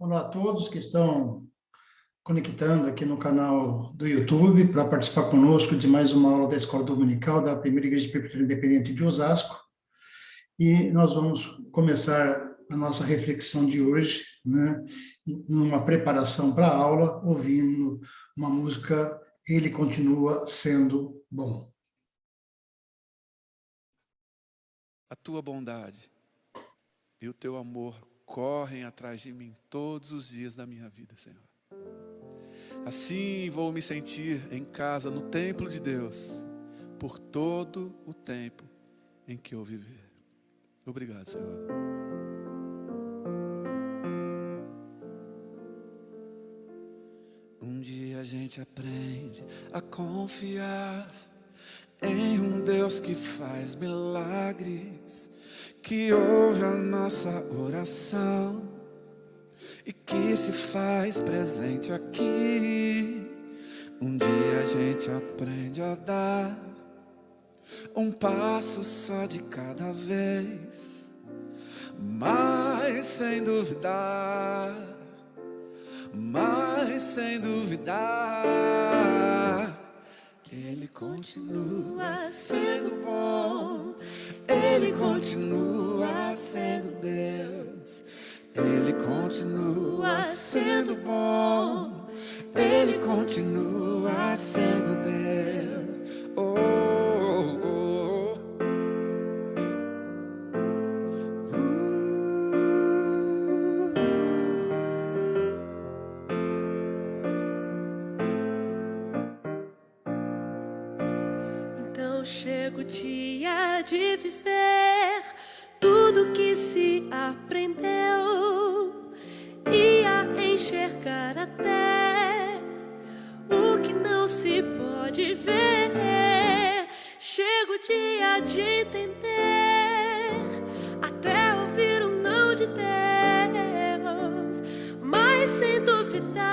Olá a todos que estão conectando aqui no canal do YouTube para participar conosco de mais uma aula da Escola Dominical da Primeira Igreja Presbiteriana Independente de Osasco. E nós vamos começar a nossa reflexão de hoje, né, numa preparação para a aula, ouvindo uma música Ele Continua Sendo Bom. A tua bondade e o teu amor correm atrás de mim todos os dias da minha vida, Senhor. Assim vou me sentir em casa, no templo de Deus, por todo o tempo em que eu viver. Obrigado, Senhor. Um dia a gente aprende a confiar em um Deus que faz milagres, que ouve a nossa oração e que se faz presente aqui. Um dia a gente aprende a dar um passo só de cada vez, mas sem duvidar, que Ele continua sendo bom, Ele continua sendo Deus, Ele continua sendo bom, Ele continua sendo Deus. Oh, oh, oh. Então chega o dia de viver tudo que se aprendeu e a enxergar até o que não se pode ver. Chega o dia de entender, até ouvir o não de Deus, mas sem duvidar,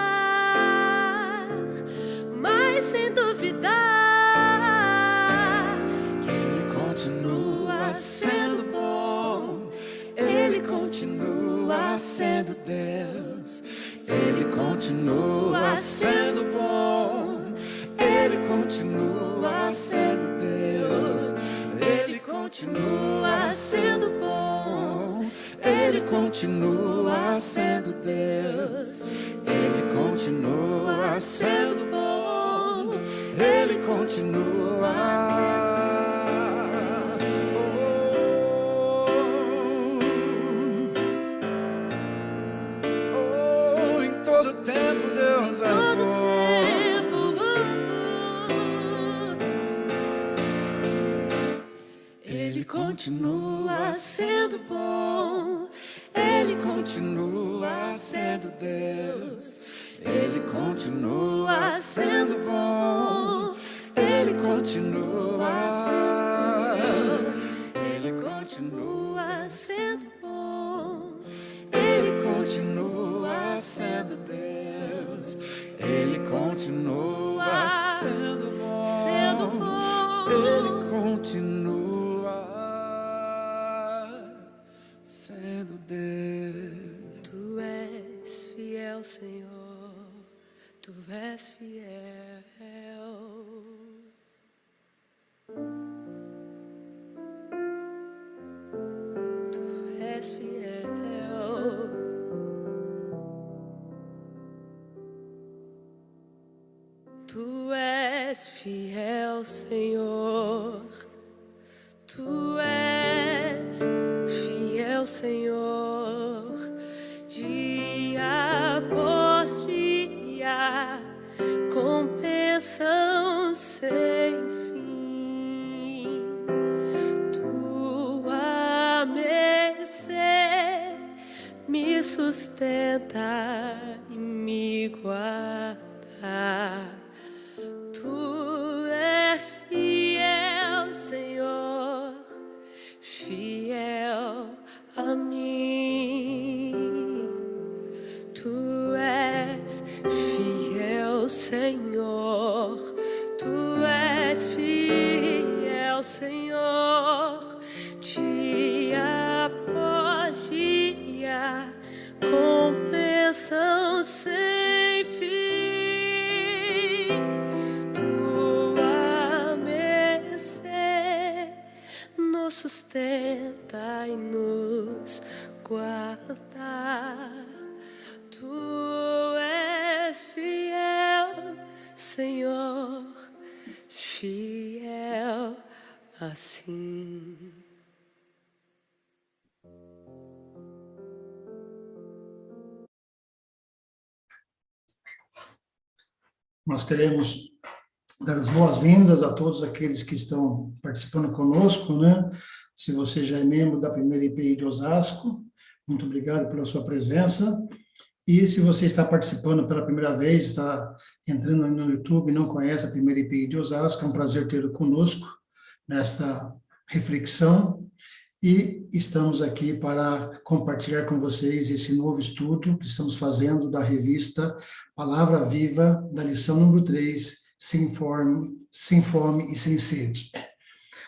que Ele continua sendo bom, Ele continua sendo Deus, Ele continua sendo bom, Ele continua sendo Deus, Ele continua sendo bom, Ele continua sendo Deus, Ele continua sendo bom, Ele continua. Oh, em todo tempo Deus é bom. Ele continua sendo bom, Ele continua sendo Deus, Ele continua sendo bom, Ele continua sendo bom, Ele continua sendo Deus, Ele continua sendo bom, Ele continua sendo Deus. Tu és fiel, Senhor, Tu és fiel. Tu és fiel. Tu és fiel, Senhor. Tu és fiel, Senhor. Dia após dia, com bênção sem fim. Tua mercê me sustenta e me guarda. Tu és fiel, Senhor, fiel a mim. Tu és fiel, Senhor. Tu és fiel, Senhor. Dia após dia, com bênção assim. Nós queremos dar as boas-vindas a todos aqueles que estão participando conosco, né? Se você já é membro da primeira IPI de Osasco, muito obrigado pela sua presença. E se você está participando pela primeira vez, está entrando no YouTube e não conhece a primeira IPI de Osasco, é um prazer tê-lo conosco nesta reflexão. E estamos aqui para compartilhar com vocês esse novo estudo que estamos fazendo da revista Palavra Viva, da lição número 3, Sem Fome e Sem Sede.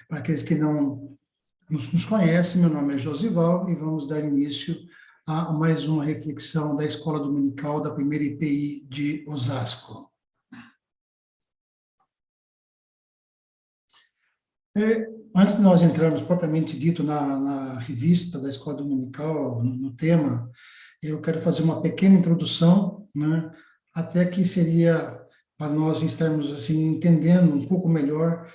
Para aqueles que não nos conhecem, meu nome é Josival e vamos dar início a mais uma reflexão da Escola Dominical da primeira IPI de Osasco. Antes de nós entrarmos propriamente dito na revista da Escola Dominical, no tema, eu quero fazer uma pequena introdução, né, até que seria para nós estarmos assim, entendendo um pouco melhor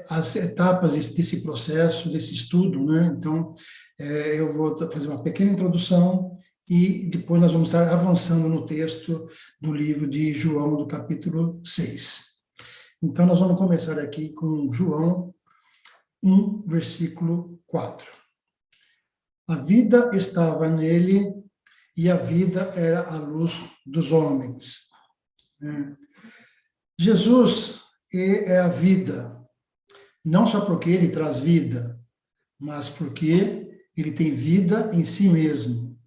as etapas desse processo, desse estudo, né? Então, eu vou fazer uma pequena introdução e depois nós vamos estar avançando no texto do livro de João, do capítulo 6. Então, nós vamos começar aqui com João 1, versículo 4. A vida estava nele e a vida era a luz dos homens. Jesus é a vida, não só porque ele traz vida, mas porque ele tem vida em si mesmo.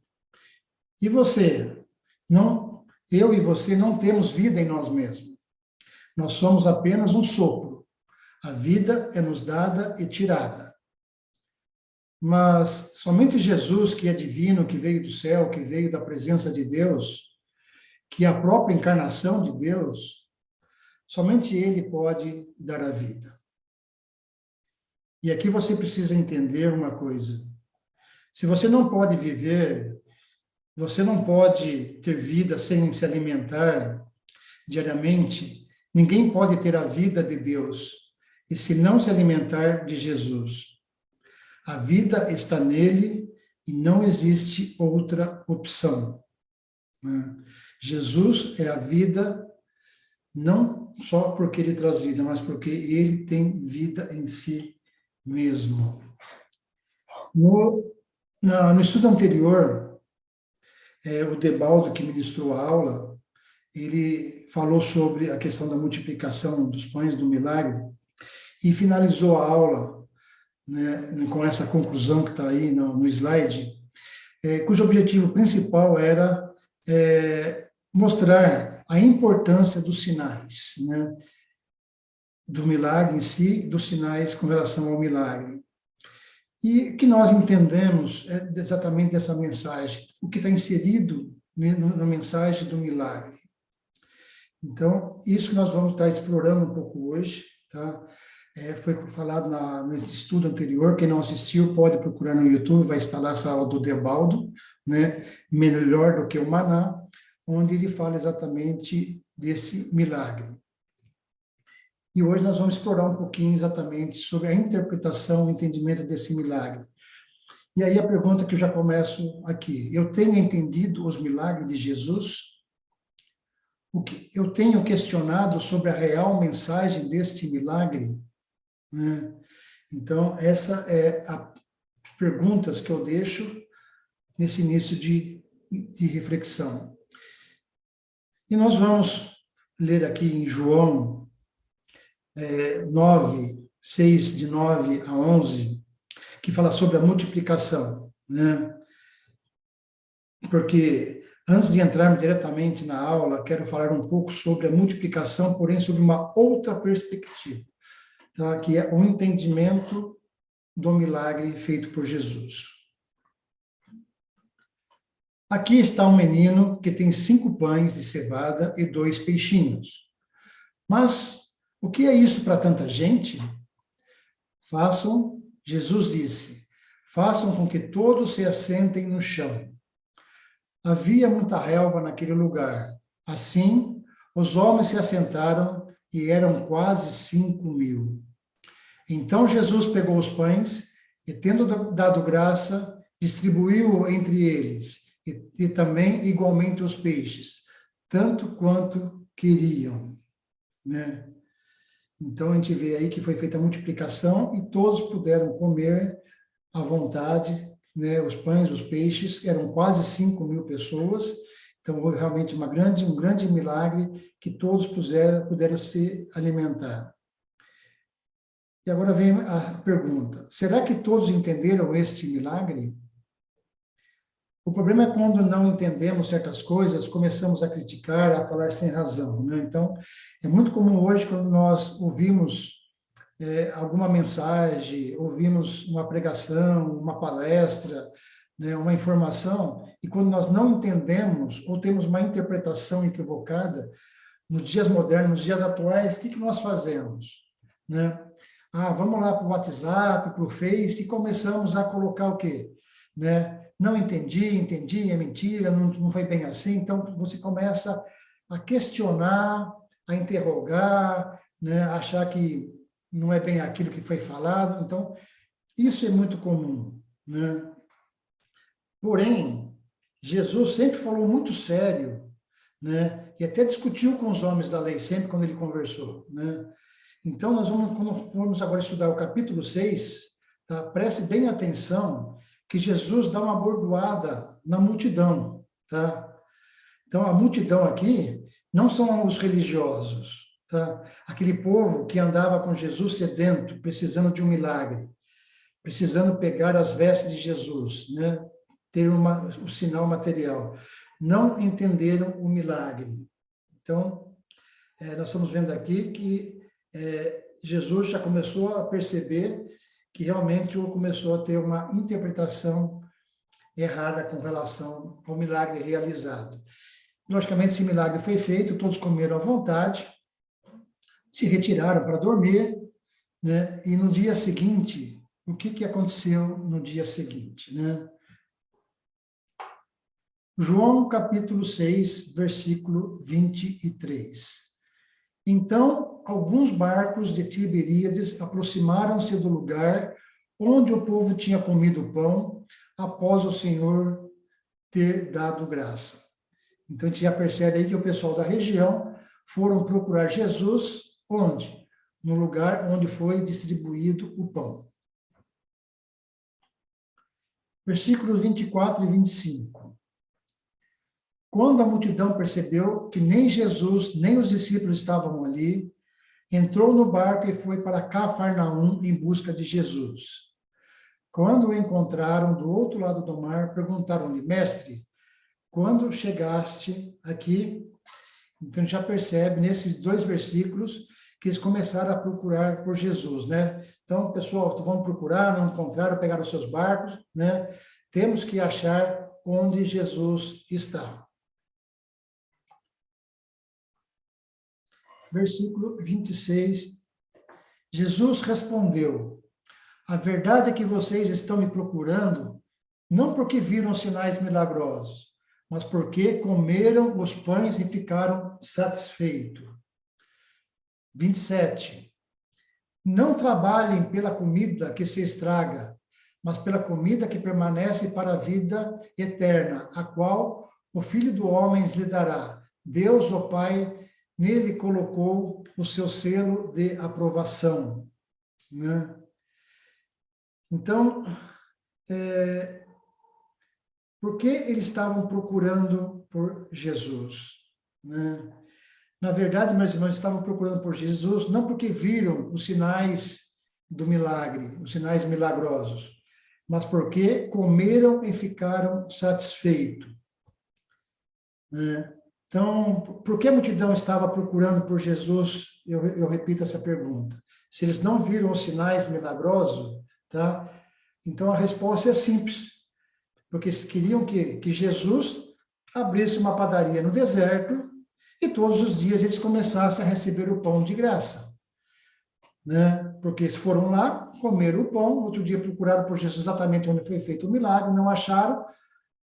E você? Não, eu e você não temos vida em nós mesmos. Nós somos apenas um sopro. A vida é nos dada e tirada. Mas somente Jesus, que é divino, que veio do céu, que veio da presença de Deus, que é a própria encarnação de Deus, somente Ele pode dar a vida. E aqui você precisa entender uma coisa. Se você não pode viver, você não pode ter vida sem se alimentar diariamente, ninguém pode ter a vida de Deus e se não se alimentar de Jesus. A vida está nele e não existe outra opção. Jesus é a vida, não só porque ele traz vida, mas porque ele tem vida em si mesmo. No estudo anterior, o Debaldo, que ministrou a aula, ele falou sobre a questão da multiplicação dos pães do milagre e finalizou a aula, né, com essa conclusão que está aí no slide, cujo objetivo principal era mostrar a importância dos sinais, né, do milagre em si, dos sinais com relação ao milagre. E o que nós entendemos exatamente dessa mensagem, o que está inserido na mensagem do milagre. Então, isso que nós vamos estar explorando um pouco hoje, tá? Foi falado nesse estudo anterior, quem não assistiu pode procurar no YouTube, vai estar lá essa aula do Debaldo, né? Melhor do que o maná, onde ele fala exatamente desse milagre. E hoje nós vamos explorar um pouquinho exatamente sobre a interpretação, o entendimento desse milagre. E aí a pergunta que eu já começo aqui, eu tenho entendido os milagres de Jesus? O que eu tenho questionado sobre a real mensagem deste milagre? Né? Então, essa é as perguntas que eu deixo nesse início de reflexão. E nós vamos ler aqui em João 9, 6, de 9 a 11, que fala sobre a multiplicação, né? Porque, antes de entrarmos diretamente na aula, quero falar um pouco sobre a multiplicação, porém sobre uma outra perspectiva, tá? Que é o entendimento do milagre feito por Jesus. Aqui está um menino que tem 5 pães de cevada e 2 peixinhos. Mas o que é isso para tanta gente? Jesus disse, façam com que todos se assentem no chão. Havia muita relva naquele lugar. Assim, os homens se assentaram e eram quase 5.000. Então Jesus pegou os pães e, tendo dado graça, distribuiu entre eles, e também igualmente os peixes, tanto quanto queriam, né? Então a gente vê aí que foi feita a multiplicação e todos puderam comer à vontade, né? Os pães, os peixes, eram quase 5.000 pessoas. Então, houve realmente um grande milagre que todos puderam se alimentar. E agora vem a pergunta: será que todos entenderam este milagre? O problema é quando não entendemos certas coisas, começamos a criticar, a falar sem razão, né? Então, é muito comum hoje, quando nós ouvimos alguma mensagem, ouvimos uma pregação, uma palestra, né, uma informação, e quando nós não entendemos ou temos uma interpretação equivocada, nos dias modernos, nos dias atuais, o que nós fazemos? Né? Vamos lá para o WhatsApp, para o Face, e começamos a colocar o quê? Né? Não entendi, é mentira, não foi bem assim. Então, você começa a questionar, a interrogar, né? Achar que não é bem aquilo que foi falado. Então, isso é muito comum, né? Porém, Jesus sempre falou muito sério, né? E até discutiu com os homens da lei, sempre quando ele conversou, né? Então, quando formos agora estudar o capítulo 6, tá? Preste bem atenção que Jesus dá uma bordoada na multidão, tá? Então, a multidão aqui não são os religiosos, tá? Aquele povo que andava com Jesus sedento, precisando de um milagre, precisando pegar as vestes de Jesus, né? Ter o sinal material. Não entenderam o milagre. Então, nós estamos vendo aqui que Jesus já começou a perceber que realmente começou a ter uma interpretação errada com relação ao milagre realizado. Logicamente, esse milagre foi feito, todos comeram à vontade, se retiraram para dormir, né? E no dia seguinte, o que aconteceu no dia seguinte, né? João capítulo 6, versículo 23. Então, alguns barcos de Tiberíades aproximaram-se do lugar onde o povo tinha comido pão, após o Senhor ter dado graça. Então, a gente já percebe aí que o pessoal da região foram procurar Jesus, onde? No lugar onde foi distribuído o pão. Versículos 24 e 25. Quando a multidão percebeu que nem Jesus, nem os discípulos estavam ali, entrou no barco e foi para Cafarnaum em busca de Jesus. Quando o encontraram do outro lado do mar, perguntaram-lhe: Mestre, quando chegaste aqui? Então já percebe nesses 2 versículos que eles começaram a procurar por Jesus, né? Então, pessoal, vamos procurar, não encontraram, pegaram os seus barcos, né? Temos que achar onde Jesus está. Versículo 26, Jesus respondeu: a verdade é que vocês estão me procurando, não porque viram sinais milagrosos, mas porque comeram os pães e ficaram satisfeitos. 27, não trabalhem pela comida que se estraga, mas pela comida que permanece para a vida eterna, a qual o Filho do Homem lhe dará. Deus, o Pai, nele colocou o seu selo de aprovação, né? Então, por que eles estavam procurando por Jesus, né? Na verdade, meus irmãos, estavam procurando por Jesus não porque viram os sinais do milagre, os sinais milagrosos, mas porque comeram e ficaram satisfeitos, né? Então, por que a multidão estava procurando por Jesus? Eu repito essa pergunta. Se eles não viram os sinais milagrosos, tá? Então a resposta é simples. Porque eles queriam que Jesus abrisse uma padaria no deserto e todos os dias eles começassem a receber o pão de graça, né? Porque eles foram lá, comeram o pão, outro dia procuraram por Jesus exatamente onde foi feito o milagre, não acharam,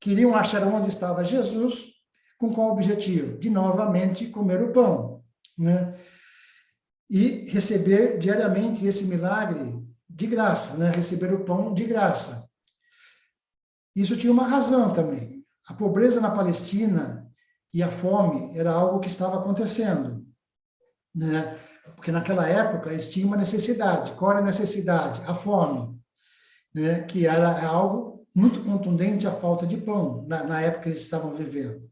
queriam achar onde estava Jesus. Com qual objetivo? De novamente comer o pão, né? e receber diariamente esse milagre de graça, né? Receber o pão de graça. Isso tinha uma razão também. A pobreza na Palestina e a fome era algo que estava acontecendo, né? Porque naquela época eles tinham uma necessidade. Qual era a necessidade? A fome, né? Que era algo muito contundente, a falta de pão na época que eles estavam vivendo.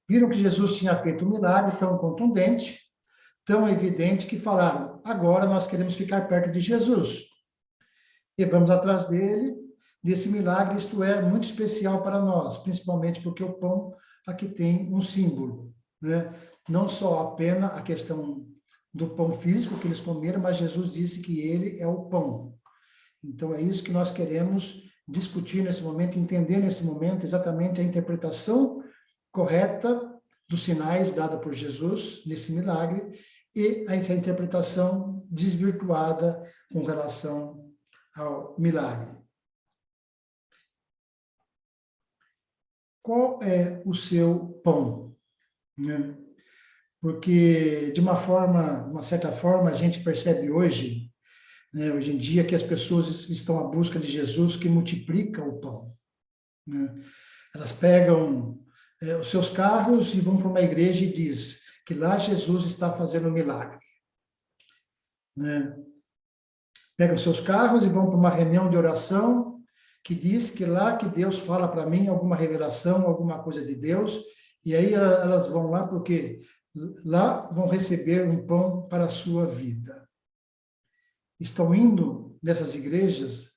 Viram que Jesus tinha feito um milagre tão contundente, tão evidente, que falaram: agora nós queremos ficar perto de Jesus. E vamos atrás dele, desse milagre, isto é, muito especial para nós, principalmente porque o pão aqui tem um símbolo, né? Não só apenas a questão do pão físico que eles comeram, mas Jesus disse que ele é o pão. Então é isso que nós queremos discutir nesse momento, entender nesse momento exatamente a interpretação correta dos sinais dada por Jesus nesse milagre e essa interpretação desvirtuada com relação ao milagre. Qual é o seu pão? Né? Porque, de uma certa forma, a gente percebe hoje, né, hoje em dia, que as pessoas estão à busca de Jesus que multiplica o pão. Né? Elas pegam os seus carros e vão para uma igreja e diz que lá Jesus está fazendo um milagre. Né? Pegam os seus carros e vão para uma reunião de oração que diz que lá que Deus fala para mim alguma revelação, alguma coisa de Deus, e aí elas vão lá porque lá vão receber um pão para a sua vida. Estão indo nessas igrejas,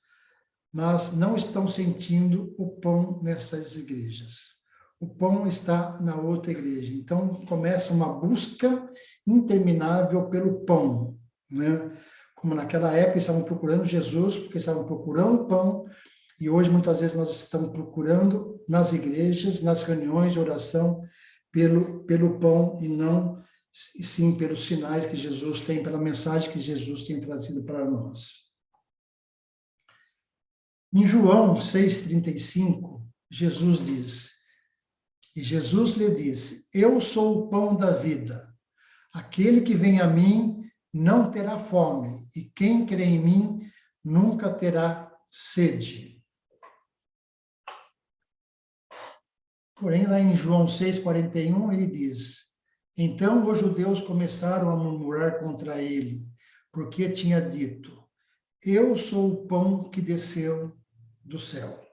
mas não estão sentindo o pão nessas igrejas. O pão está na outra igreja. Então, começa uma busca interminável pelo pão, né? Como naquela época estavam procurando Jesus, porque estavam procurando pão, e hoje muitas vezes nós estamos procurando nas igrejas, nas reuniões de oração, pelo pão e não, sim, pelos sinais que Jesus tem, pela mensagem que Jesus tem trazido para nós. Em João 6,35, Jesus diz, e Jesus lhe disse: eu sou o pão da vida. Aquele que vem a mim não terá fome, e quem crê em mim nunca terá sede. Porém, lá em João 6,41, ele diz: então os judeus começaram a murmurar contra ele, porque tinha dito: eu sou o pão que desceu do céu.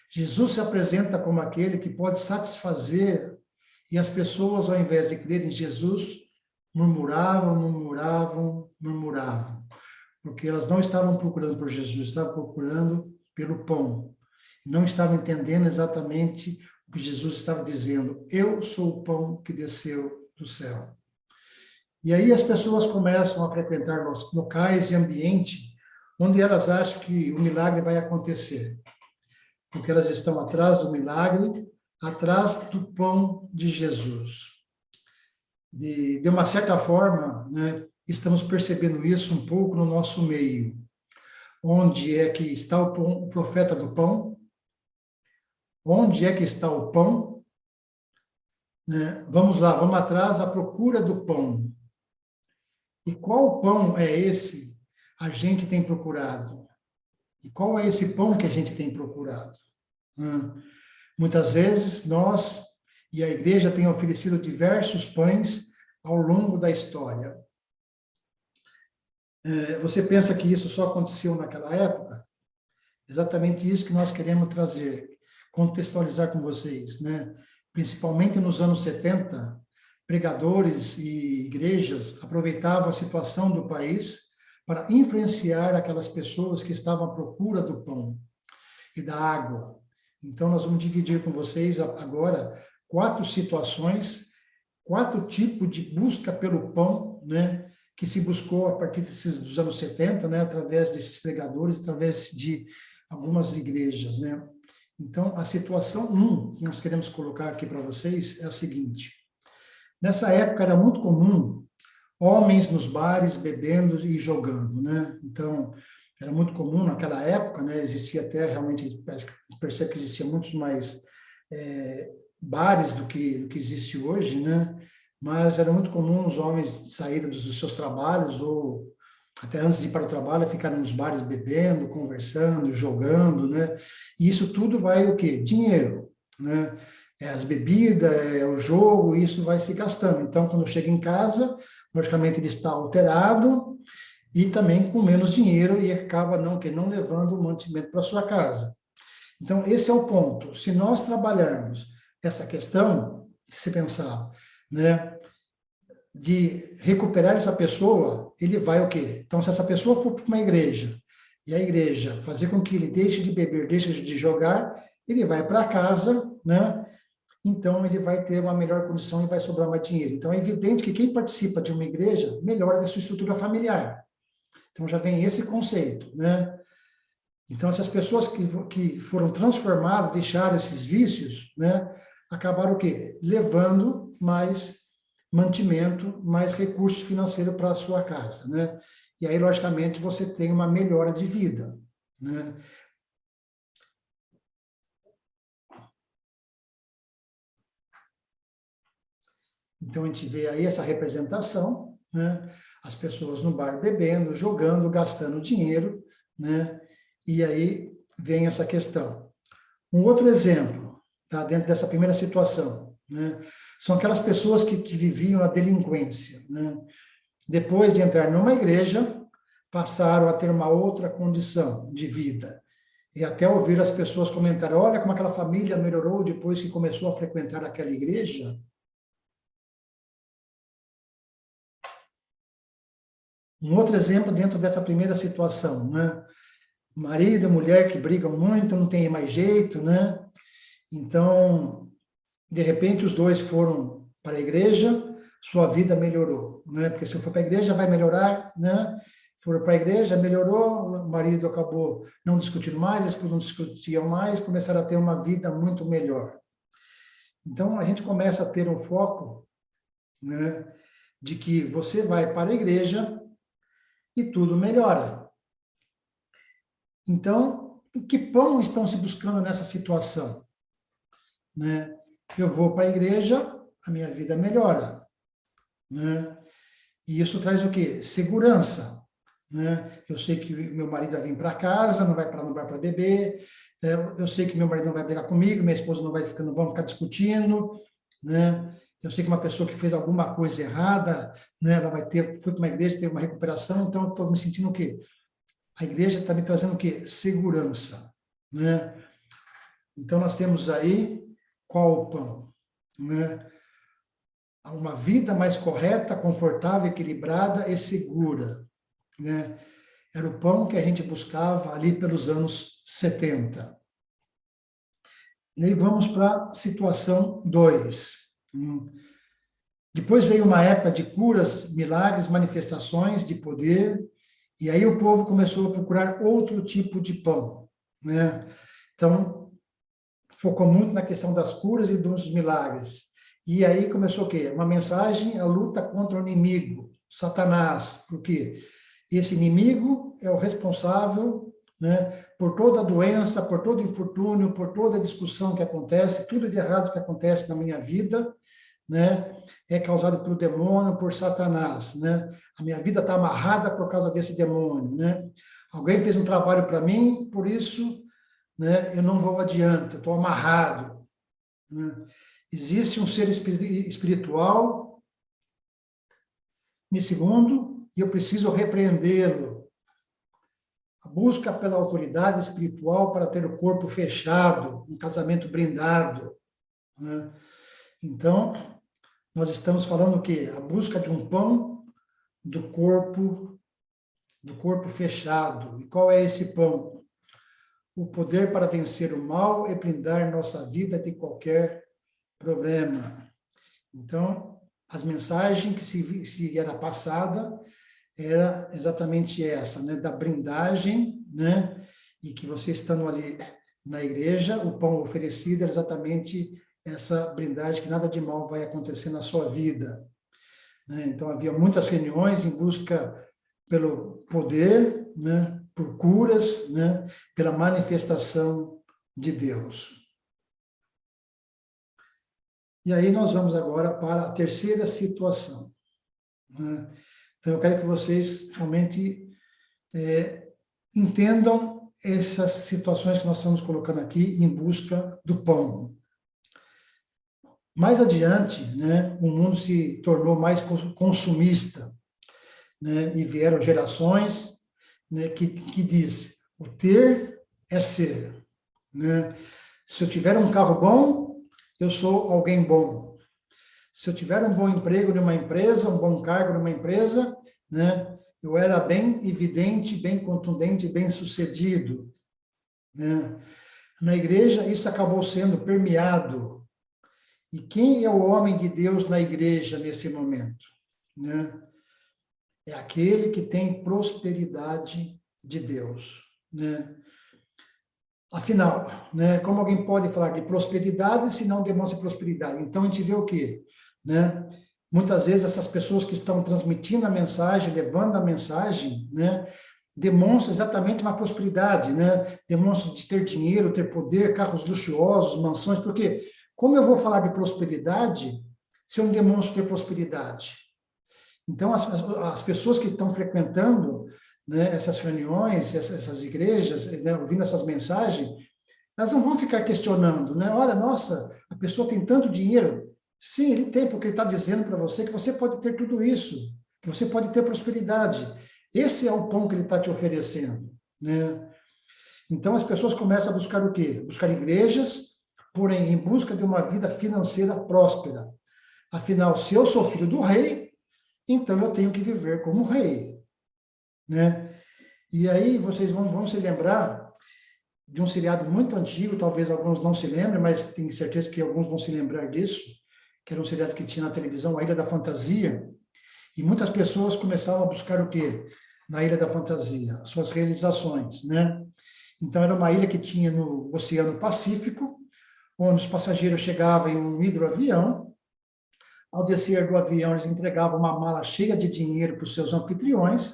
Jesus se apresenta como aquele que pode satisfazer, e as pessoas, ao invés de crer em Jesus, murmuravam, porque elas não estavam procurando por Jesus, estavam procurando pelo pão. Não estavam entendendo exatamente o que Jesus estava dizendo: eu sou o pão que desceu do céu. E aí as pessoas começam a frequentar locais e ambiente onde elas acham que o milagre vai acontecer, porque elas estão atrás do milagre, atrás do pão de Jesus. De uma certa forma, né, estamos percebendo isso um pouco no nosso meio. Onde é que está o profeta do pão? Onde é que está o pão? Né? Vamos lá, vamos atrás à procura do pão. E qual pão é esse a gente tem procurado? E qual é esse pão que a gente tem procurado? Muitas vezes nós e a igreja tem oferecido diversos pães ao longo da história. Você pensa que isso só aconteceu naquela época? Exatamente isso que nós queremos trazer, contextualizar com vocês, né? Principalmente nos anos 70, pregadores e igrejas aproveitavam a situação do país para influenciar aquelas pessoas que estavam à procura do pão e da água. Então, nós vamos dividir com vocês agora 4 situações, 4 tipos de busca pelo pão, né, que se buscou a partir dos anos 70, né, através desses pregadores, através de algumas igrejas, né. Então, a situação 1 que nós queremos colocar aqui para vocês é a seguinte: nessa época era muito comum homens nos bares bebendo e jogando, né? Então, era muito comum naquela época, né? Existia até realmente, percebe que existia muitos mais bares do que existe hoje, né? mas era muito comum os homens saírem dos seus trabalhos ou até antes de ir para o trabalho, ficarem nos bares bebendo, conversando, jogando, né? E isso tudo vai o quê? Dinheiro, né? É as bebidas, é o jogo, isso vai se gastando. Então, quando chega em casa, logicamente ele está alterado e também com menos dinheiro e acaba não levando o mantimento para sua casa. Então, esse é o ponto. Se nós trabalharmos essa questão, se pensar, né, de recuperar essa pessoa, ele vai o quê? Então, se essa pessoa for para uma igreja, e a igreja fazer com que ele deixe de beber, deixe de jogar, ele vai para casa, né? Então, ele vai ter uma melhor condição e vai sobrar mais dinheiro. Então, é evidente que quem participa de uma igreja melhora a sua estrutura familiar. Então, já vem esse conceito, né? Então, essas pessoas que foram transformadas, deixaram esses vícios, né? Acabaram o quê? Levando mais mantimento, mais recursos financeiros para a sua casa, né? E aí, logicamente, você tem uma melhora de vida, né? Então, a gente vê aí essa representação, né? As pessoas no bar bebendo, jogando, gastando dinheiro, né? E aí vem essa questão. Um outro exemplo, tá? Dentro dessa primeira situação, né? São aquelas pessoas que viviam a delinquência, né? Depois de entrar numa igreja, passaram a ter uma outra condição de vida. E até ouvir as pessoas comentarem, olha como aquela família melhorou depois que começou a frequentar aquela igreja. Um outro exemplo dentro dessa primeira situação, né? Marido e mulher que brigam muito, não tem mais jeito, né? Então, de repente, os dois foram para a igreja, sua vida melhorou, né? Porque se for para a igreja, vai melhorar, né? Foram para a igreja, melhorou, o marido acabou não discutindo mais, a esposa não discutia mais, começaram a ter uma vida muito melhor. Então, a gente começa a ter um foco, né? De que você vai para a igreja e tudo melhora. Então, que pão estão se buscando nessa situação? Né? Eu vou para a igreja, a minha vida melhora, né? E isso traz o quê? Segurança, né? Eu sei que meu marido vai vir para casa, não vai para beber, né? Eu sei que meu marido não vai brigar comigo, minha esposa não vão ficar discutindo, né? Eu sei que uma pessoa que fez alguma coisa errada, né, ela foi para uma igreja, teve uma recuperação, então eu estou me sentindo o quê? A igreja está me trazendo o quê? Segurança, né? Então, nós temos aí qual o pão, né? Uma vida mais correta, confortável, equilibrada e segura, né? Era o pão que a gente buscava ali pelos anos 70. E aí vamos para a situação 2. Depois veio uma época de curas, milagres, manifestações de poder, e aí o povo começou a procurar outro tipo de pão, né? Então, focou muito na questão das curas e dos milagres. E aí começou o quê? Uma mensagem, a luta contra o inimigo, Satanás. Por quê? Esse inimigo é o responsável, né, por toda a doença, por todo infortúnio, por toda a discussão que acontece, tudo de errado que acontece na minha vida, né, é causado pelo demônio, por Satanás, né? A minha vida está amarrada por causa desse demônio, né? Alguém fez um trabalho para mim, por isso, né, eu não vou adiante, eu estou amarrado, né? Existe um ser espiritual me segundo e eu preciso repreendê-lo. A busca pela autoridade espiritual para ter o corpo fechado, um casamento brindado, né? Então, nós estamos falando o quê? A busca de um pão do corpo fechado. E qual é esse pão? O poder para vencer o mal e blindar nossa vida de qualquer problema. Então, as mensagens que se era passada era exatamente essa, né, da blindagem, né, e que você estando ali na igreja, o pão oferecido era exatamente essa blindagem, que nada de mal vai acontecer na sua vida, né? Então, havia muitas reuniões em busca pelo poder, né, por curas, né, pela manifestação de Deus. E aí nós vamos agora para a terceira situação, né? Então, eu quero que vocês realmente entendam essas situações que nós estamos colocando aqui em busca do pão. Mais adiante, né, o mundo se tornou mais consumista, né, e vieram gerações, né, que diz, o ter é ser, né? Se eu tiver um carro bom, eu sou alguém bom. Se eu tiver um bom emprego numa empresa, um bom cargo numa empresa, né, eu era bem evidente, bem contundente, bem sucedido, né? Na igreja, isso acabou sendo permeado. E quem é o homem de Deus na igreja nesse momento, né? É aquele que tem prosperidade de Deus, né? Afinal, né, como alguém pode falar de prosperidade se não demonstra prosperidade? Então, a gente vê o quê? Né? Muitas vezes, essas pessoas que estão transmitindo a mensagem, levando a mensagem, né, demonstram exatamente uma prosperidade, né? Demonstram de ter dinheiro, ter poder, carros luxuosos, mansões, porque como eu vou falar de prosperidade se eu não demonstro ter prosperidade? Então, as pessoas que estão frequentando, né, essas reuniões, essas igrejas, né, ouvindo essas mensagens, elas não vão ficar questionando, né? Olha, nossa, a pessoa tem tanto dinheiro. Sim, ele tem, porque ele está dizendo para você que você pode ter tudo isso, que você pode ter prosperidade. Esse é o pão que ele está te oferecendo, né? Então, as pessoas começam a buscar o quê? Buscar igrejas, porém, em busca de uma vida financeira próspera. Afinal, se eu sou filho do rei, então eu tenho que viver como rei, né? E aí vocês vão se lembrar de um seriado muito antigo, talvez alguns não se lembrem, mas tenho certeza que alguns vão se lembrar disso, que era um seriado que tinha na televisão, A Ilha da Fantasia, e muitas pessoas começavam a buscar o quê? Na Ilha da Fantasia, as suas realizações, né? Então, era uma ilha que tinha no Oceano Pacífico, onde os passageiros chegavam em um hidroavião. Ao descer do avião, eles entregavam uma mala cheia de dinheiro para os seus anfitriões,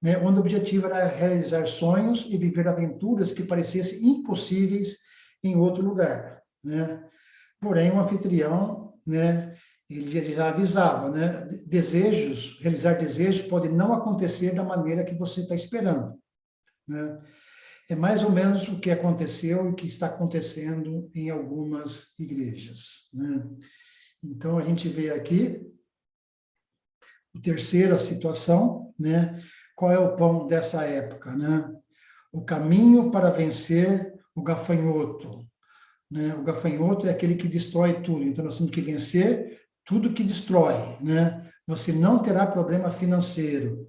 né, onde o objetivo era realizar sonhos e viver aventuras que parecessem impossíveis em outro lugar, né? Porém, o anfitrião, né, ele já avisava, né, realizar desejos podem não acontecer da maneira que você está esperando, né? É mais ou menos o que aconteceu e o que está acontecendo em algumas igrejas, né? Então, a gente vê aqui a terceira situação, né? Qual é o pão dessa época, né? O caminho para vencer o gafanhoto, né? O gafanhoto é aquele que destrói tudo. Então, nós temos que vencer tudo que destrói, né? Você não terá problema financeiro.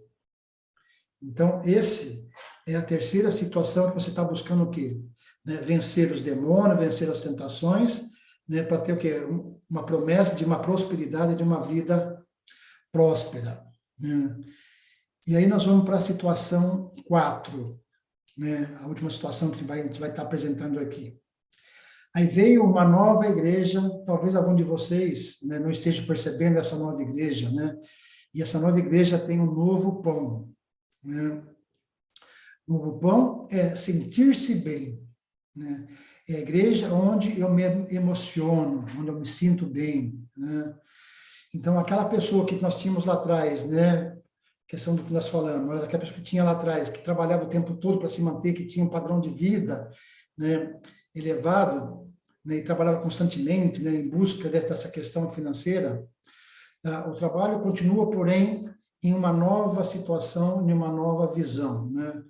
Então, esse é a terceira situação que você está buscando o quê? Né? Vencer os demônios, vencer as tentações, né? Para ter o quê? Uma promessa de uma prosperidade, de uma vida próspera, né? E aí nós vamos para a situação 4, né? A última situação que a gente vai estar apresentando aqui. Aí veio uma nova igreja, talvez algum de vocês, né, não esteja percebendo essa nova igreja, né? E essa nova igreja tem um novo pão, né? Novo pão é sentir-se bem, né? É a igreja onde eu me emociono, onde eu me sinto bem, né? Então, aquela pessoa que nós tínhamos lá atrás, né? Questão do que nós falamos, aquela pessoa que tinha lá atrás, que trabalhava o tempo todo para se manter, que tinha um padrão de vida, né, elevado, né, e trabalhava constantemente, né, em busca dessa questão financeira, o trabalho continua, porém, em uma nova situação, em uma nova visão, né?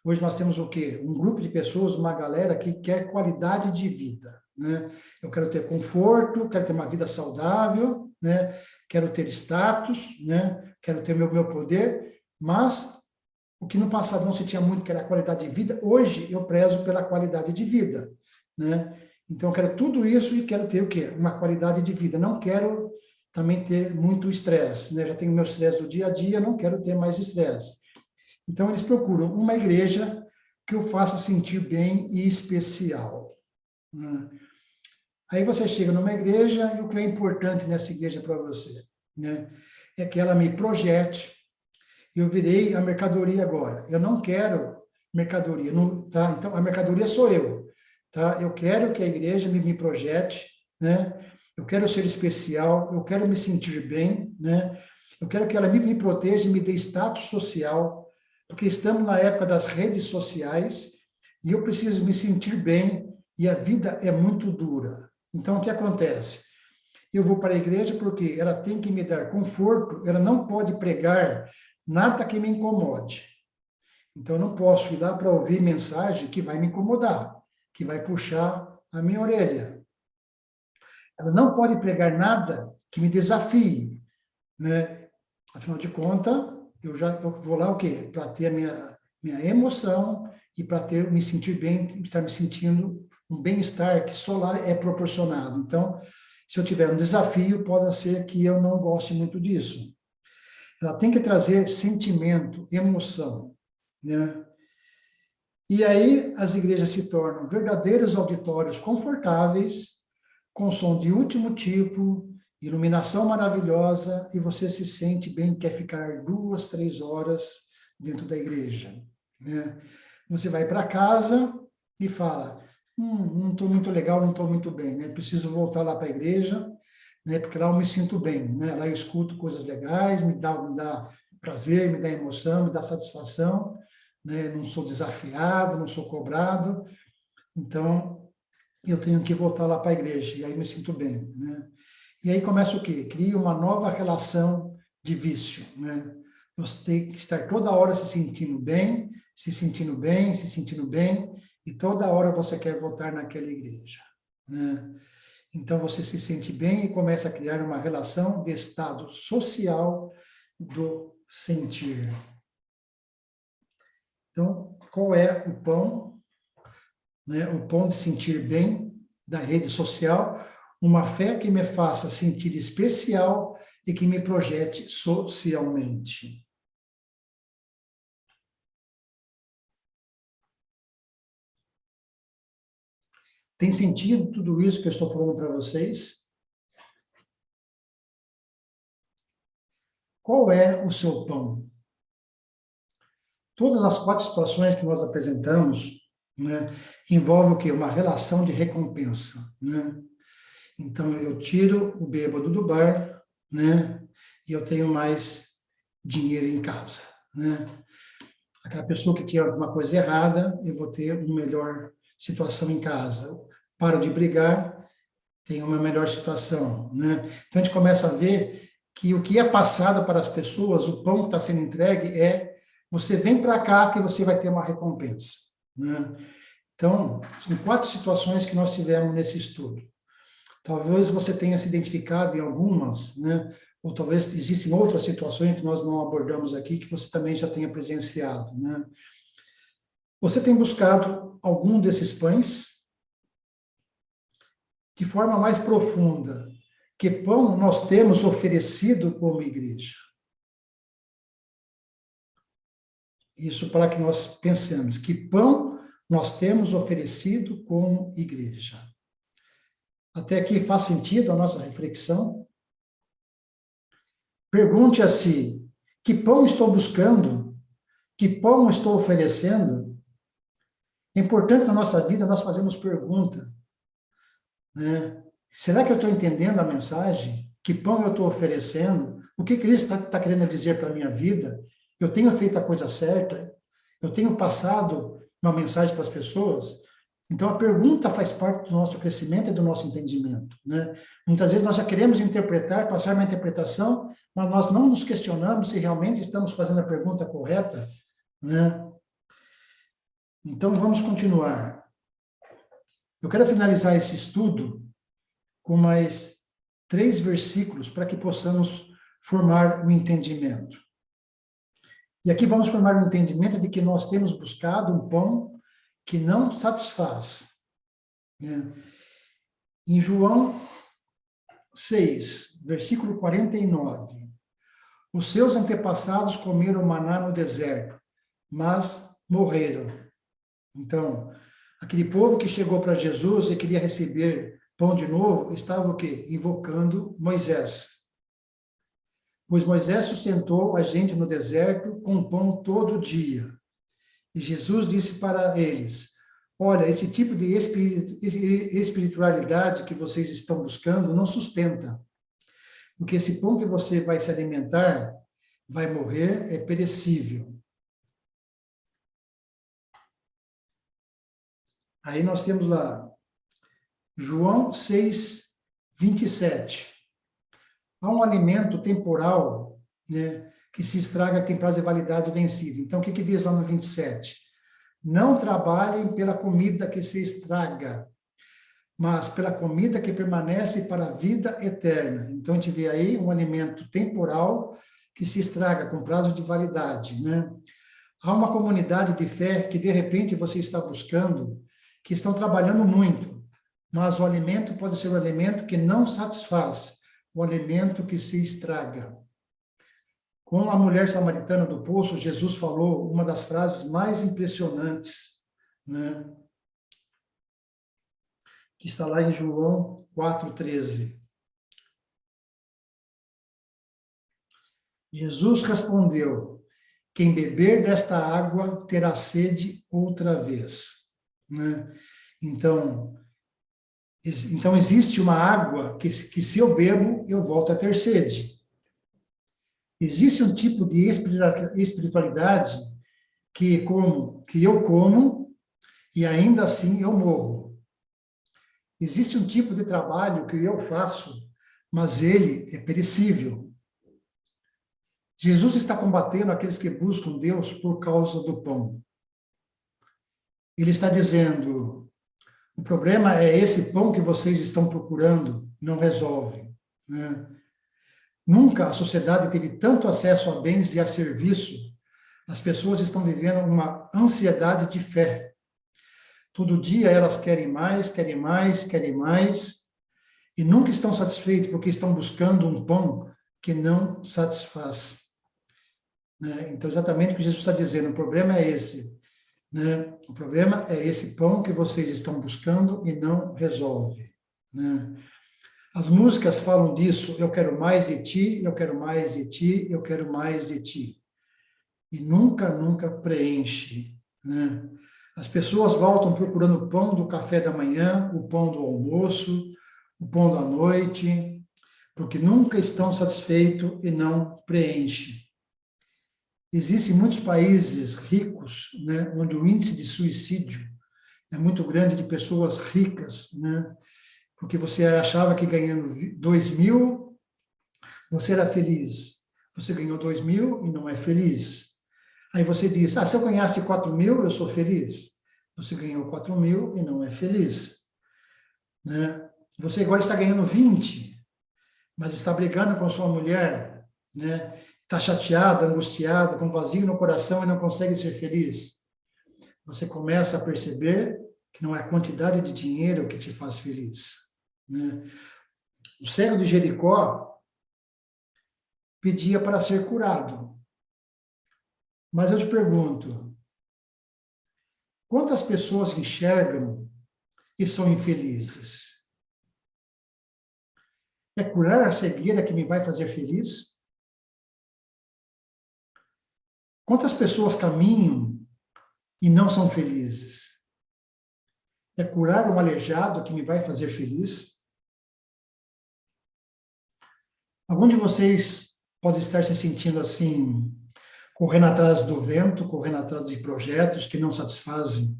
Hoje nós temos o quê? Um grupo de pessoas, uma galera que quer qualidade de vida, né? Eu quero ter conforto, quero ter uma vida saudável, né? Quero ter status, né? Quero ter meu poder, mas o que no passado não se tinha muito, que era a qualidade de vida, hoje eu prezo pela qualidade de vida, né? Então eu quero tudo isso e quero ter o quê? Uma qualidade de vida. Não quero também ter muito estresse, né? Já tenho meu estresse do dia a dia, não quero ter mais estresse. Então, eles procuram uma igreja que o faça sentir bem e especial, né? Aí você chega numa igreja e o que é importante nessa igreja para você, né? É que ela me projete. Eu virei a mercadoria agora. Eu não quero mercadoria, não, tá? Então, a mercadoria sou eu, tá? Eu quero que a igreja me projete, né? eu quero ser especial, eu quero me sentir bem, né? Eu quero que ela me proteja e me dê status social, porque estamos na época das redes sociais e eu preciso me sentir bem e a vida é muito dura. Então, o que acontece? Eu vou para a igreja porque ela tem que me dar conforto, ela não pode pregar nada que me incomode. Então, eu não posso ir lá para ouvir mensagem que vai me incomodar, que vai puxar a minha orelha. Ela não pode pregar nada que me desafie, né? Afinal de contas, eu vou lá o quê? Para ter a minha emoção e para me sentir bem, estar me sentindo um bem-estar que só lá é proporcionado. Então, se eu tiver um desafio, pode ser que eu não goste muito disso. Ela tem que trazer sentimento, emoção, né? E aí as igrejas se tornam verdadeiros auditórios confortáveis, com som de último tipo, iluminação maravilhosa, e você se sente bem, quer ficar 2, 3 horas dentro da igreja, né? Você vai para casa e fala, não estou muito legal, não estou muito bem, né? Preciso voltar lá para a igreja, né? Porque lá eu me sinto bem, né? Lá eu escuto coisas legais, me dá prazer, me dá emoção, me dá satisfação, né? Não sou desafiado, não sou cobrado, então eu tenho que voltar lá para a igreja, e aí me sinto bem, né? E aí começa o quê? Cria uma nova relação de vício, né? Você tem que estar toda hora se sentindo bem, se sentindo bem, se sentindo bem, e toda hora você quer voltar naquela igreja, né? Então você se sente bem e começa a criar uma relação de estado social do sentir. Então, qual é o pão, né? O pão de sentir bem da rede social, uma fé que me faça sentir especial e que me projete socialmente. Tem sentido tudo isso que eu estou falando para vocês? Qual é o seu pão? Todas as 4 situações que nós apresentamos, né, envolvem o quê? Uma relação de recompensa, né? Então, eu tiro o bêbado do bar, né, e eu tenho mais dinheiro em casa, né? Aquela pessoa que tinha alguma coisa errada, eu vou ter uma melhor situação em casa. Paro de brigar, tenho uma melhor situação, né? Então, a gente começa a ver que o que é passado para as pessoas, o pão que está sendo entregue é: você vem para cá que você vai ter uma recompensa, né? Então, são 4 situações que nós tivemos nesse estudo. Talvez você tenha se identificado em algumas, né? Ou talvez existem outras situações que nós não abordamos aqui, que você também já tenha presenciado, né? Você tem buscado algum desses pães? De forma mais profunda, que pão nós temos oferecido como igreja? Isso para que nós pensemos, que pão nós temos oferecido como igreja? Até aqui faz sentido a nossa reflexão? Pergunte a si, que pão estou buscando? Que pão estou oferecendo? É importante na nossa vida nós fazermos pergunta, né? Será que eu estou entendendo a mensagem? Que pão eu estou oferecendo? O que Cristo está querendo dizer para a minha vida? Eu tenho feito a coisa certa? Eu tenho passado uma mensagem para as pessoas? Então, a pergunta faz parte do nosso crescimento e do nosso entendimento, né? Muitas vezes nós já queremos interpretar, passar uma interpretação, mas nós não nos questionamos se realmente estamos fazendo a pergunta correta, né? Então, vamos continuar. Eu quero finalizar esse estudo com mais 3 versículos para que possamos formar o entendimento. E aqui vamos formar o entendimento de que nós temos buscado um pão que não satisfaz, né? Em João 6, versículo 49, os seus antepassados comeram maná no deserto, mas morreram. Então, aquele povo que chegou para Jesus e queria receber pão de novo, estava o quê? Invocando Moisés. Pois Moisés sustentou a gente no deserto com pão todo dia. E Jesus disse para eles: olha, esse tipo de espiritualidade que vocês estão buscando não sustenta. Porque esse pão que você vai se alimentar, vai morrer, é perecível. Aí nós temos lá, João 6, 27. Há um alimento temporal, né, que se estraga, tem prazo de validade vencido. Então, o que diz lá no 27? Não trabalhem pela comida que se estraga, mas pela comida que permanece para a vida eterna. Então, a gente vê aí um alimento temporal que se estraga com prazo de validade, né? Há uma comunidade de fé que, de repente, você está buscando, que estão trabalhando muito, mas o alimento pode ser um alimento que não satisfaz, o alimento que se estraga. Com a mulher samaritana do poço, Jesus falou uma das frases mais impressionantes, né? Que está lá em João 4,13. Jesus respondeu: quem beber desta água terá sede outra vez. Né? Então existe uma água que se eu bebo, eu volto a ter sede. Existe um tipo de espiritualidade que eu como e ainda assim eu morro. Existe um tipo de trabalho que eu faço, mas ele é perecível. Jesus está combatendo aqueles que buscam Deus por causa do pão. Ele está dizendo: o problema é esse pão que vocês estão procurando, não resolve. Né? Nunca a sociedade teve tanto acesso a bens e a serviço. As pessoas estão vivendo uma ansiedade de fé. Todo dia elas querem mais, querem mais, querem mais, e nunca estão satisfeitos porque estão buscando um pão que não satisfaz. Né? Então, exatamente o que Jesus está dizendo, o problema é esse. Né? O problema é esse pão que vocês estão buscando e não resolve. Né? As músicas falam disso: eu quero mais de ti, eu quero mais de ti, eu quero mais de ti. E nunca preenche. Né? As pessoas voltam procurando o pão do café da manhã, o pão do almoço, o pão da noite, porque nunca estão satisfeitos e não preenchem. Existem muitos países ricos, né, onde o índice de suicídio é muito grande de pessoas ricas, né, porque você achava que ganhando 2.000, você era feliz. Você ganhou 2.000 e não é feliz. Aí você diz: se eu ganhasse 4.000, eu sou feliz. Você ganhou 4.000 e não é feliz. Né? Você agora está ganhando 20, mas está brigando com sua mulher, né? Está chateado, angustiado, com vazio no coração e não consegue ser feliz. Você começa a perceber que não é a quantidade de dinheiro que te faz feliz. Né? O cego de Jericó pedia para ser curado. Mas eu te pergunto, quantas pessoas enxergam e são infelizes? É curar a cegueira que me vai fazer feliz? Quantas pessoas caminham e não são felizes? É curar um aleijado que me vai fazer feliz? Algum de vocês pode estar se sentindo assim, correndo atrás do vento, correndo atrás de projetos que não satisfazem,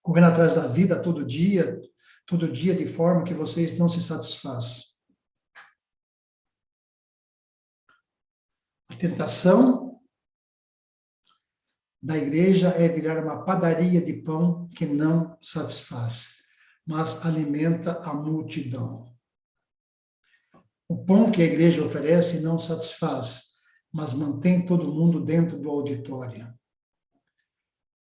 correndo atrás da vida todo dia de forma que vocês não se satisfazem. A tentação da igreja é virar uma padaria de pão que não satisfaz, mas alimenta a multidão. O pão que a igreja oferece não satisfaz, mas mantém todo mundo dentro do auditório.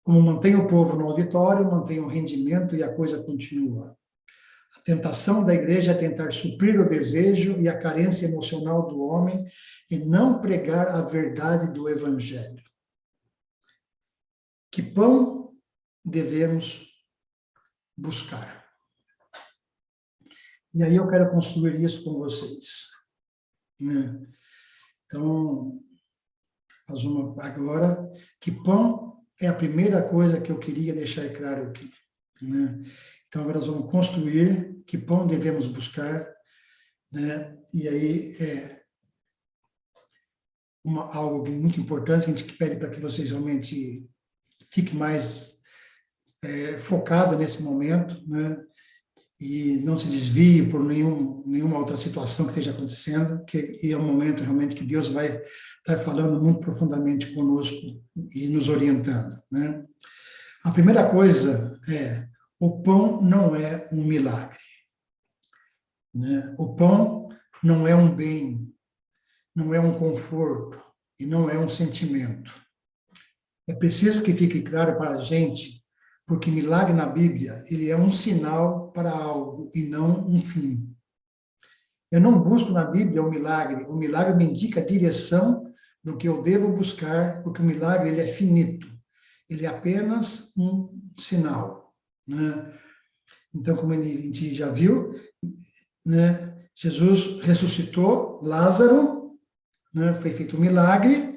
Como mantém o povo no auditório, mantém o rendimento e a coisa continua. A tentação da igreja é tentar suprir o desejo e a carência emocional do homem e não pregar a verdade do evangelho. Que pão devemos buscar? E aí eu quero construir isso com vocês. Né? Então, agora, que pão é a primeira coisa que eu queria deixar claro aqui. né? Então, agora nós vamos construir que pão devemos buscar, né? E aí algo muito importante, a gente pede para que vocês realmente fiquem mais focado nesse momento, né? E não se desvie por nenhuma outra situação que esteja acontecendo, que é um momento realmente que Deus vai estar falando muito profundamente conosco e nos orientando, né? A primeira coisa o pão não é um milagre, né? O pão não é um bem, não é um conforto e não é um sentimento. É preciso que fique claro para a gente, porque milagre na Bíblia, ele é um sinal para algo e não um fim. Eu não busco na Bíblia o milagre me indica a direção do que eu devo buscar, porque o milagre ele é finito, ele é apenas um sinal, né? Então, como a gente já viu, né, Jesus ressuscitou Lázaro, né, foi feito um milagre,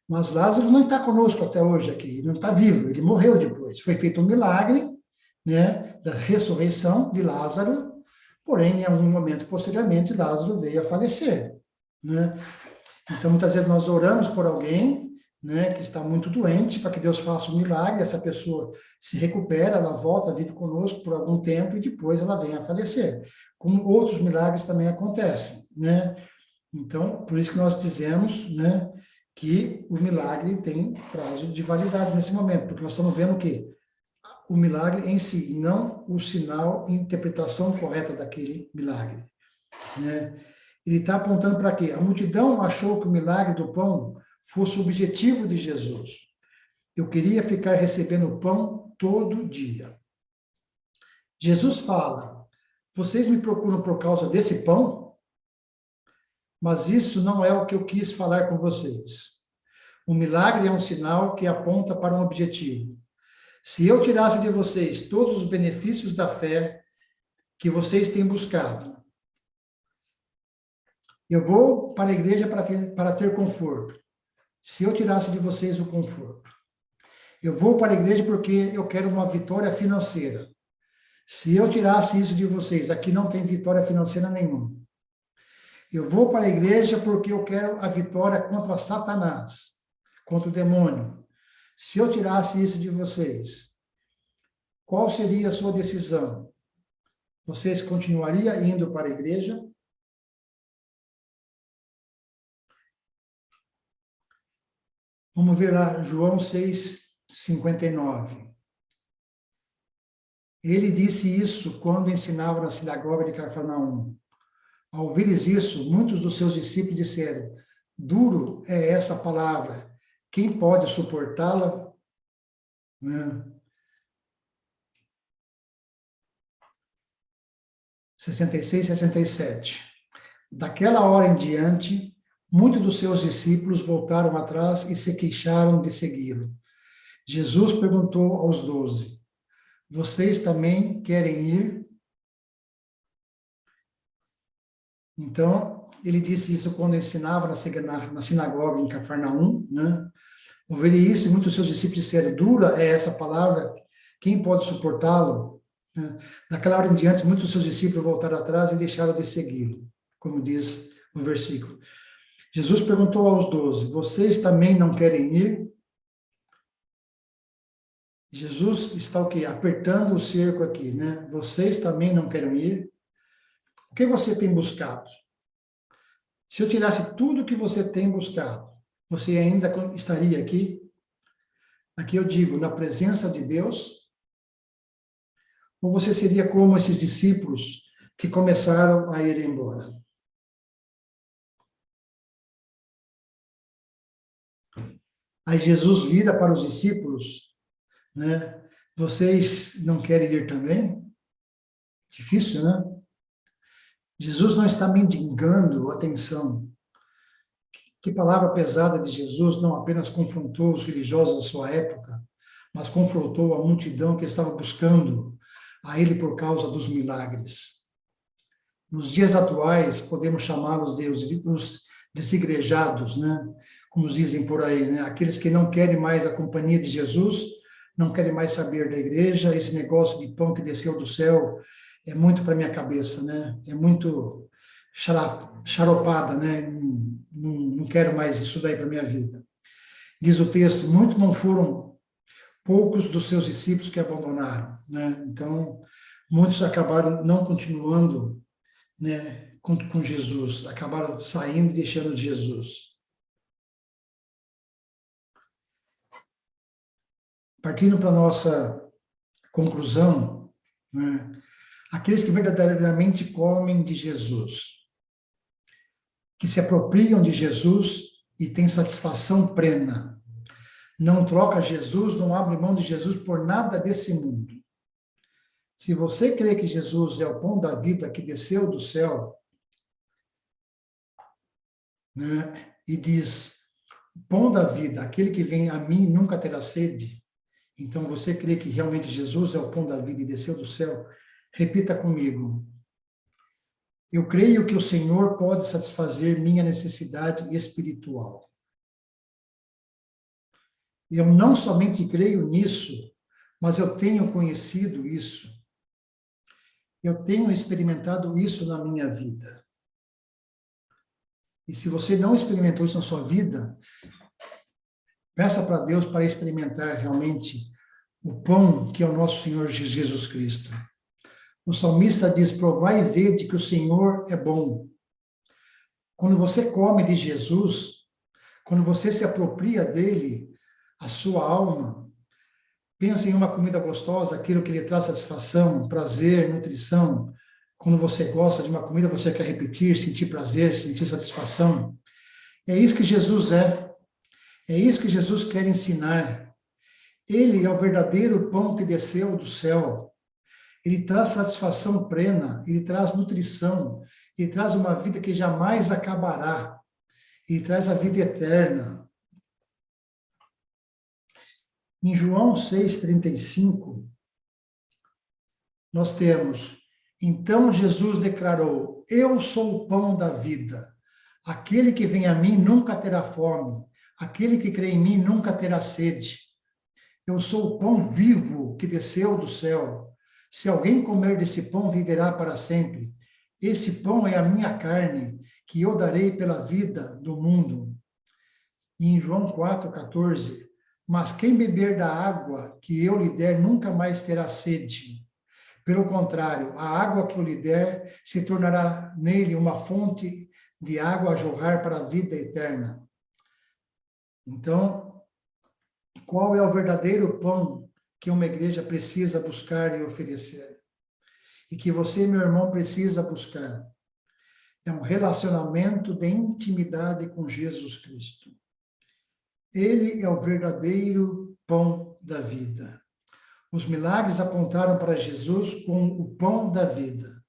mas Lázaro não está conosco até hoje aqui, ele não está vivo, ele morreu depois. Foi feito um milagre, né, da ressurreição de Lázaro, porém, em algum momento posteriormente, Lázaro veio a falecer, né? Então, muitas vezes nós oramos por alguém, né, que está muito doente, para que Deus faça um milagre, essa pessoa se recupera, ela volta, vive conosco por algum tempo e depois ela vem a falecer. Como outros milagres também acontecem, né? Então, por isso que nós dizemos, né, que o milagre tem prazo de validade nesse momento, porque nós estamos vendo o quê? O milagre em si, não o sinal e interpretação correta daquele milagre, né? Ele está apontando para quê? A multidão achou que o milagre do pão fosse o objetivo de Jesus. Eu queria ficar recebendo pão todo dia. Jesus fala, vocês me procuram por causa desse pão? Mas isso não é o que eu quis falar com vocês. O milagre é um sinal que aponta para um objetivo. Se eu tirasse de vocês todos os benefícios da fé que vocês têm buscado, eu vou para a igreja para ter conforto. Se eu tirasse de vocês o conforto. Eu vou para a igreja porque eu quero uma vitória financeira. Se eu tirasse isso de vocês, aqui não tem vitória financeira nenhuma. Eu vou para a igreja porque eu quero a vitória contra Satanás, contra o demônio. Se eu tirasse isso de vocês, qual seria a sua decisão? Vocês continuariam indo para a igreja? Vamos ver lá, João 6:59. Ele disse isso quando ensinava na sinagoga de Cafarnaum. Ao ouvires isso, muitos dos seus discípulos disseram, duro é essa palavra, quem pode suportá-la? Né? 66, 67. Daquela hora em diante, muitos dos seus discípulos voltaram atrás e se queixaram de segui-lo. Jesus perguntou aos 12, vocês também querem ir? Então, ele disse isso quando ensinava na sinagoga em Cafarnaum, né? Ouviram isso e muitos dos seus discípulos disseram, dura é essa palavra, quem pode suportá-lo? Daquela hora em diante, muitos dos seus discípulos voltaram atrás e deixaram de segui-lo, como diz o versículo. Jesus perguntou aos 12, vocês também não querem ir? Jesus está o quê? Apertando o cerco aqui, né? Vocês também não querem ir? O que você tem buscado? Se eu tirasse tudo que você tem buscado, você ainda estaria aqui? Aqui eu digo, na presença de Deus? Ou você seria como esses discípulos que começaram a ir embora? Aí Jesus vira para os discípulos, né? Vocês não querem ir também? Difícil, né? Jesus não está mendigando atenção. Que palavra pesada de Jesus não apenas confrontou os religiosos da sua época, mas confrontou a multidão que estava buscando a ele por causa dos milagres. Nos dias atuais, podemos chamá-los de os desigrejados, né? Como dizem por aí, né? Aqueles que não querem mais a companhia de Jesus, não querem mais saber da igreja, esse negócio de pão que desceu do céu é muito para minha cabeça, né? É muito xaropada, né? Não quero mais isso daí para minha vida. Diz o texto, muitos não foram poucos dos seus discípulos que abandonaram, né? Então, muitos acabaram não continuando, né, com Jesus, acabaram saindo e deixando de Jesus. Partindo para a nossa conclusão, né, aqueles que verdadeiramente comem de Jesus, que se apropriam de Jesus e têm satisfação plena, não troca Jesus, não abre mão de Jesus por nada desse mundo. Se você crê que Jesus é o pão da vida que desceu do céu, né, e diz, o pão da vida, aquele que vem a mim nunca terá sede, então você crê que realmente Jesus é o pão da vida e desceu do céu, repita comigo. Eu creio que o Senhor pode satisfazer minha necessidade espiritual. Eu não somente creio nisso, mas eu tenho conhecido isso. Eu tenho experimentado isso na minha vida. E se você não experimentou isso na sua vida, peça para Deus para experimentar realmente o pão que é o nosso Senhor Jesus Cristo. O salmista diz, provai e vede que o Senhor é bom. Quando você come de Jesus, quando você se apropria dele, a sua alma, pensa em uma comida gostosa, aquilo que lhe traz satisfação, prazer, nutrição. Quando você gosta de uma comida, você quer repetir, sentir prazer, sentir satisfação. É isso que Jesus é. É isso que Jesus quer ensinar. Ele é o verdadeiro pão que desceu do céu. Ele traz satisfação plena, ele traz nutrição, ele traz uma vida que jamais acabará. Ele traz a vida eterna. Em João 6,35, nós temos, então Jesus declarou, eu sou o pão da vida. Aquele que vem a mim nunca terá fome. Aquele que crê em mim nunca terá sede. Eu sou o pão vivo que desceu do céu. Se alguém comer desse pão, viverá para sempre. Esse pão é a minha carne, que eu darei pela vida do mundo. E em João 4,14, mas quem beber da água que eu lhe der, nunca mais terá sede. Pelo contrário, a água que eu lhe der se tornará nele uma fonte de água a jorrar para a vida eterna. Então, qual é o verdadeiro pão que uma igreja precisa buscar e oferecer? E que você, meu irmão, precisa buscar? É um relacionamento de intimidade com Jesus Cristo. Ele é o verdadeiro pão da vida. Os milagres apontaram para Jesus como o pão da vida.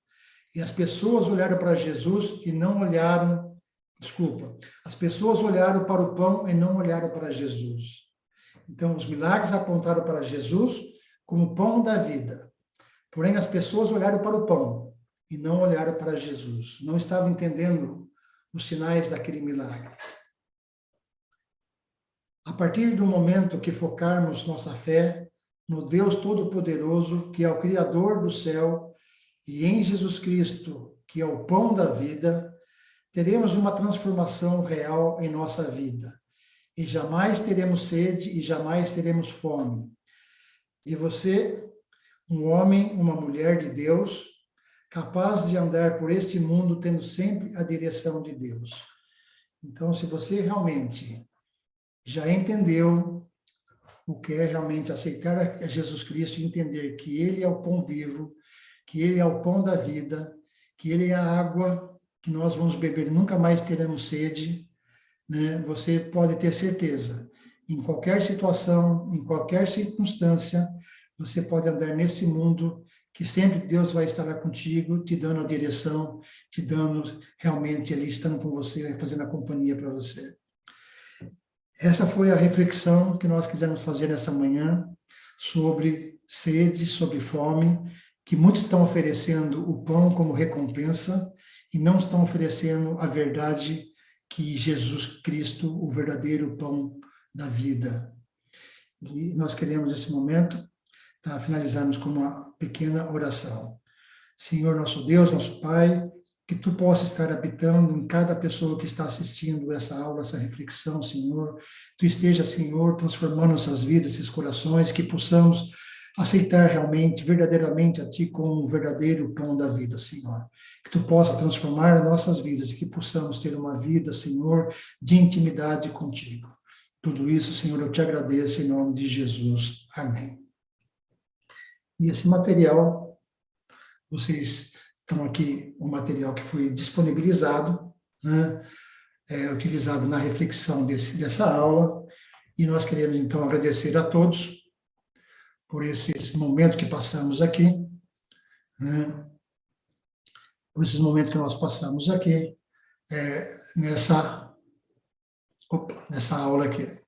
E as pessoas olharam para Jesus e não olharam, as pessoas olharam para o pão e não olharam para Jesus. Então, os milagres apontaram para Jesus como pão da vida. Porém, as pessoas olharam para o pão e não olharam para Jesus. Não estavam entendendo os sinais daquele milagre. A partir do momento que focarmos nossa fé no Deus Todo-Poderoso, que é o Criador do céu, e em Jesus Cristo, que é o pão da vida, teremos uma transformação real em nossa vida. E jamais teremos sede e jamais teremos fome. E você, um homem, uma mulher de Deus, capaz de andar por este mundo tendo sempre a direção de Deus. Então, se você realmente já entendeu o que é realmente aceitar a Jesus Cristo e entender que Ele é o pão vivo, que Ele é o pão da vida, que Ele é a água que nós vamos beber e nunca mais teremos sede, né? Você pode ter certeza, em qualquer situação, em qualquer circunstância, você pode andar nesse mundo que sempre Deus vai estar lá contigo, te dando a direção, te dando realmente ali, estando com você, fazendo a companhia para você. Essa foi a reflexão que nós quisemos fazer nessa manhã sobre sede, sobre fome, que muitos estão oferecendo o pão como recompensa e não estão oferecendo a verdade que Jesus Cristo, o verdadeiro pão da vida. E nós queremos, nesse momento, finalizarmos com uma pequena oração. Senhor, nosso Deus, nosso Pai, que Tu possa estar habitando em cada pessoa que está assistindo essa aula, essa reflexão, Senhor. Tu esteja, Senhor, transformando nossas vidas, esses corações, que possamos aceitar realmente, verdadeiramente a Ti como o verdadeiro pão da vida, Senhor. Que Tu possa transformar nossas vidas e que possamos ter uma vida, Senhor, de intimidade contigo. Tudo isso, Senhor, eu te agradeço em nome de Jesus. Amém. E esse material, vocês estão aqui, o material que foi disponibilizado, né, utilizado na reflexão dessa aula, e nós queremos, então, agradecer a todos por esse momento que passamos aqui, né, por esses momentos que nós passamos aqui, nessa aula aqui.